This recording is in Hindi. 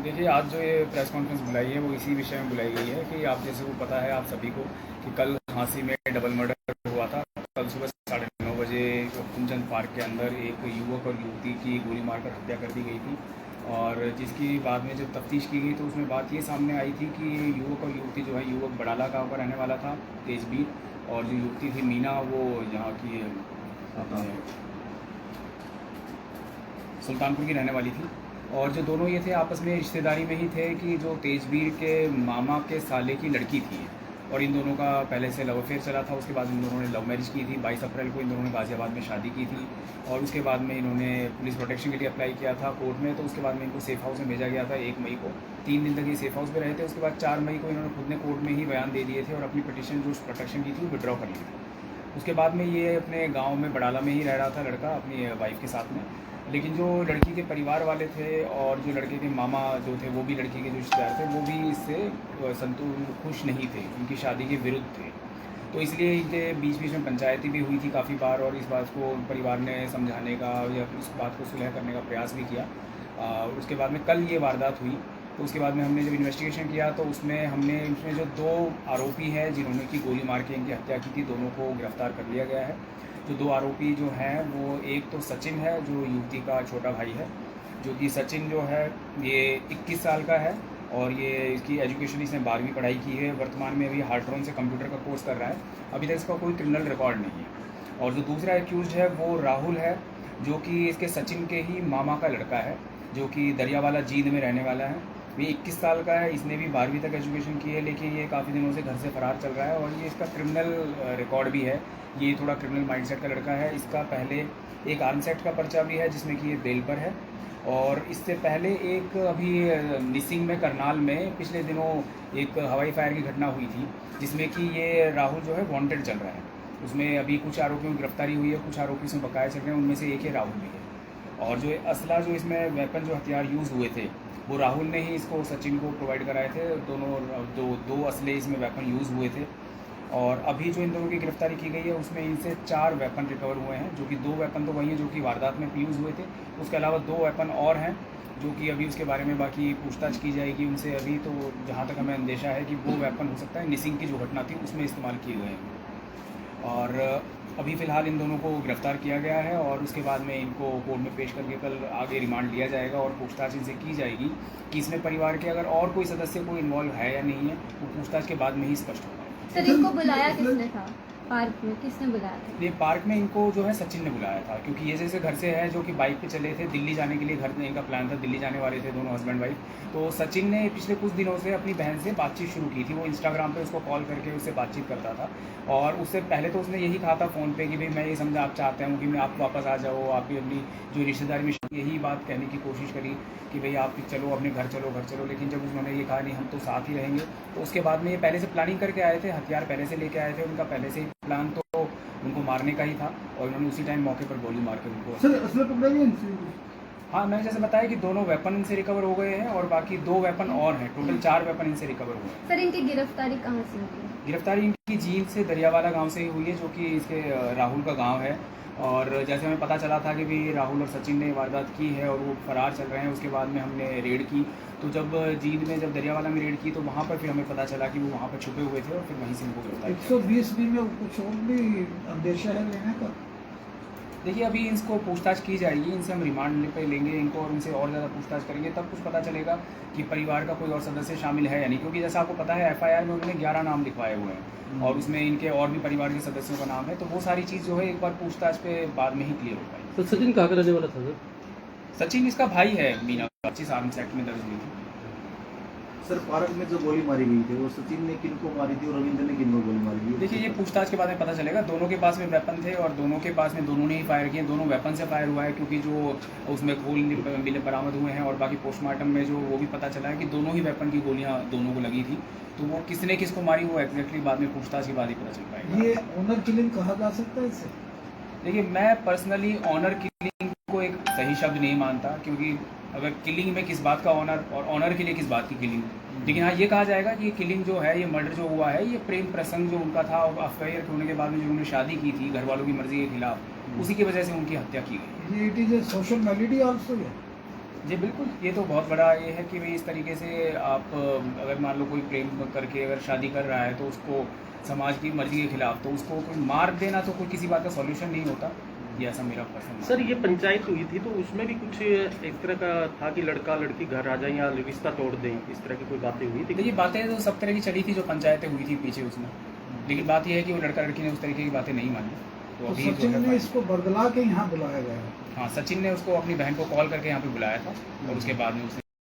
देखिए, आज जो ये प्रेस कॉन्फ्रेंस बुलाई है वो इसी विषय में बुलाई गई है कि आप जैसे को पता है आप सभी को कि कल झांसी में डबल मर्डर हुआ था। कल सुबह 9:30 बजे हुकुमचंद पार्क के अंदर एक युवक और युवती की गोली मारकर हत्या कर दी गई थी। और जिसकी बाद में जब तफ्तीश की गई तो उसमें बात ये सामने आई थी कि युवक और युवती जो है, युवक बड़ाला गाँव का रहने वाला था, तेजबीर, और जो युवती थी मीना, वो यहाँ की सुल्तानपुर की रहने वाली थी। और जो दोनों ये थे आपस में रिश्तेदारी में ही थे कि जो तेजबीर के मामा के साले की लड़की थी, और इन दोनों का पहले से लव अफेयर चला था। उसके बाद इन दोनों ने लव मैरिज की थी। 22 अप्रैल को इन दोनों ने गाज़ियाबाद में शादी की थी, और उसके बाद में इन्होंने पुलिस प्रोटेक्शन के लिए अप्लाई किया था कोर्ट में। तो उसके बाद में इनको सेफ हाउस में भेजा गया था 1 मई को। 3 दिन तक ये सेफ हाउस में रहे थे। उसके बाद 4 मई को इन्होंने खुद ने कोर्ट में ही बयान दे दिए थे और अपनी पिटीशन जो प्रोटेक्शन की थी वो विड्रॉ कर ली थी। उसके बाद में ये अपने गाँव में बड़ाला में ही रह रहा था लड़का अपनी वाइफ के साथ में। लेकिन जो लड़की के परिवार वाले थे और जो लड़के के मामा जो थे वो भी लड़की के जो रिश्तेदार थे वो भी इससे खुश नहीं थे, उनकी शादी के विरुद्ध थे। तो इसलिए इनके बीच बीच में पंचायती भी हुई थी काफ़ी बार, और इस बात को परिवार ने समझाने का या इस बात को सुलह करने का प्रयास भी किया। उसके बाद में कल ये वारदात हुई। तो उसके बाद में हमने जब इन्वेस्टिगेशन किया तो उसमें जो 2 आरोपी हैं जिन्होंने की गोली मार के इनकी हत्या की थी, दोनों को गिरफ्तार कर लिया गया है। जो 2 आरोपी जो हैं वो एक तो सचिन है जो युवती का छोटा भाई है, जो कि सचिन जो है ये 21 साल का है, और ये इसकी एजुकेशन इसने 12वीं पढ़ाई की है। वर्तमान में अभी हार्ट्रॉन से कंप्यूटर का कोर्स कर रहा है। अभी तक इसका कोई क्रिमिनल रिकॉर्ड नहीं है। और जो दूसरा एक्यूज है वो राहुल है, जो कि इसके सचिन के ही मामा का लड़का है, जो कि दरियावाला जींद में रहने वाला है। ये 21 साल का है। इसने भी 12वीं तक एजुकेशन की है, लेकिन ये काफ़ी दिनों से घर से फरार चल रहा है, और ये इसका क्रिमिनल रिकॉर्ड भी है। ये थोड़ा क्रिमिनल माइंडसेट का लड़का है। इसका पहले एक आर्म्स एक्ट का पर्चा भी है जिसमें कि ये बेल पर है। और इससे पहले एक अभी निसिंग में करनाल में पिछले दिनों एक हवाई फायर की घटना हुई थी, जिसमें कि ये राहुल जो है वांटेड चल रहा है। उसमें अभी कुछ आरोपियों की गिरफ्तारी हुई है, कुछ आरोपी इसमें बकाया चल रहे हैं, उनमें से एक ये राहुल भी है। और जो असला जो इसमें वेपन जो हथियार यूज़ हुए थे वो राहुल ने ही इसको सचिन को प्रोवाइड कराए थे। दो असले इसमें वेपन यूज़ हुए थे। और अभी जो इन दोनों की गिरफ्तारी की गई है उसमें इनसे 4 वेपन रिकवर हुए हैं, जो कि 2 वेपन तो वही हैं जो कि वारदात में यूज़ हुए थे। उसके अलावा 2 वेपन और हैं जो कि अभी उसके बारे में बाकी पूछताछ की जाएगी उनसे। अभी तो जहाँ तक हमें अंदेशा है कि वो वेपन हो सकता है निसिंग की जो घटना थी उसमें इस्तेमाल किए गए हैं। और अभी फ़िलहाल इन दोनों को गिरफ़्तार किया गया है, और उसके बाद में इनको कोर्ट में पेश करके कल आगे रिमांड लिया जाएगा और पूछताछ इनसे की जाएगी कि इसमें परिवार के अगर और कोई सदस्य कोई इन्वॉल्व है या नहीं है, वो पूछताछ के बाद में ही स्पष्ट होगा। सर, इनको बुलाया किसने था पार्क में? किसने बुलाया था? ये पार्क में इनको जो है सचिन ने बुलाया था, क्योंकि ये जैसे घर से है जो कि बाइक पे चले थे दिल्ली जाने के लिए। घर में इनका प्लान था, दिल्ली जाने वाले थे दोनों हस्बैंड वाइफ। तो सचिन ने पिछले कुछ दिनों से अपनी बहन से बातचीत शुरू की थी। वो इंस्टाग्राम पे उसको कॉल करके उससे बातचीत करता था, और उससे पहले तो उसने यही कहा था फ़ोन पे कि भाई मैं ये समझा आप चाहते हूँ कि मैं आप वापस आ जाओ, आप भी अपनी जो रिश्तेदारी में यही बात कहने की कोशिश करी कि भाई आप चलो अपने घर चलो। लेकिन जब उन्होंने ये कहा नहीं हम तो साथ ही रहेंगे, तो उसके बाद में ये पहले से प्लानिंग करके आए थे, हथियार पहले से लेके आए थे। उनका पहले से ही प्लान तो उनको मारने का ही था, और उन्होंने उसी टाइम मौके पर गोली मार के उनको। सर असला पकड़ा गया इनसे? हाँ, मैंने जैसे बताया कि दोनों वेपन इनसे रिकवर हो गए हैं, और बाकी 2 वेपन और हैं। टोटल 4 वेपन इनसे रिकवर हुए हैं। सर, इनकी गिरफ्तारी कहाँ से हुई? गिरफ्तारी इनकी जींद से दरियावाला गांव से ही हुई है, जो कि इसके राहुल का गांव है। और जैसे हमें पता चला था कि भी राहुल और सचिन ने वारदात की है और वो फरार चल रहे हैं, उसके बाद में हमने रेड की। तो जब जींद में जब दरियावाला में रेड की तो वहाँ पर फिर हमें पता चला कि वो वहाँ पर छुपे हुए थे, और फिर वहीं से इनको गिरफ्तार किया। 120 में कुछ और भी अंदेशा है लेने का? देखिए, अभी इनको पूछताछ की जाएगी, इनसे हम रिमांड पे लेंगे इनको, और इनसे और ज़्यादा पूछताछ करेंगे, तब कुछ पता चलेगा कि परिवार का कोई और सदस्य शामिल है या नहीं। क्योंकि जैसा आपको पता है एफआईआर में उन्होंने 11 नाम लिखवाए हुए हैं, और उसमें इनके और भी परिवार के सदस्यों का नाम है। तो वो सारी चीज़ जो है एक बार पूछताछ पे बाद में ही क्लियर हो पाएगी। तो सचिन कहाँ का रहने वाला था सर? सचिन इसका भाई है मीना, 25 आर्म्स एक्ट में दर्ज हुई थी। सर पार्क में जो गोली मारी गई थी वो सचिन ने किनको मारी थी और रविंद्र ने किनको गोली मारी थी? देखिए, ये पूछताछ के बाद में पता चलेगा। दोनों के पास में वेपन थे, और दोनों के पास में दोनों ने ही फायर किए। दोनों वेपन से फायर हुआ है, क्योंकि जो उसमें खून मिले बरामद हुए हैं, और बाकी पोस्टमार्टम में जो वो भी पता चला है कि दोनों ही वेपन की गोलियां दोनों को लगी थी। तो वो किसने किसको मारी वो एग्जैक्टली बाद में पूछताछ के बाद ही पता चल पाएगा। ये ऑनर किलिंग कहा जा सकता है इसे? देखिए, मैं पर्सनली ऑनर किलिंग को एक सही शब्द नहीं मानता, क्योंकि अगर किलिंग में किस बात का ऑनर, और ऑनर के लिए किस बात की किलिंग। लेकिन हाँ, ये कहा जाएगा कि ये किलिंग जो है, ये मर्डर जो हुआ है, ये प्रेम प्रसंग जो उनका था, और अफेयर होने के बाद में जो उन्होंने शादी की थी घर वालों की मर्जी के खिलाफ, उसी की वजह से उनकी हत्या की गई। ये it is a social melody also? जी बिल्कुल, ये तो बहुत बड़ा ये है कि भाई इस तरीके से आप अगर मान लो कोई प्रेम करके अगर शादी कर रहा है तो उसको समाज की मर्जी के खिलाफ तो उसको कोई मार देना तो कोई किसी बात का सॉल्यूशन नहीं होता। ये ऐसा मेरा पर्सनल सर ये पंचायत हुई थी तो उसमें भी कुछ एक तरह का था कि लड़का लड़की घर आ जाए या रिश्ता तोड़ दें, इस तरह की कोई बातें हुई थी? देखिए बातें तो सब तरह की चली थी जो पंचायतें हुई थी पीछे उसमें, लेकिन बात यह है कि वो लड़का लड़की ने उस तरीके की बातें नहीं मानी। तो अभी जो सचिन है ने इसको बरगला के यहाँ बुलाया गया है। हाँ, सचिन ने उसको अपनी बहन को कॉल करके यहाँ पे बुलाया था और उसके बाद में उसने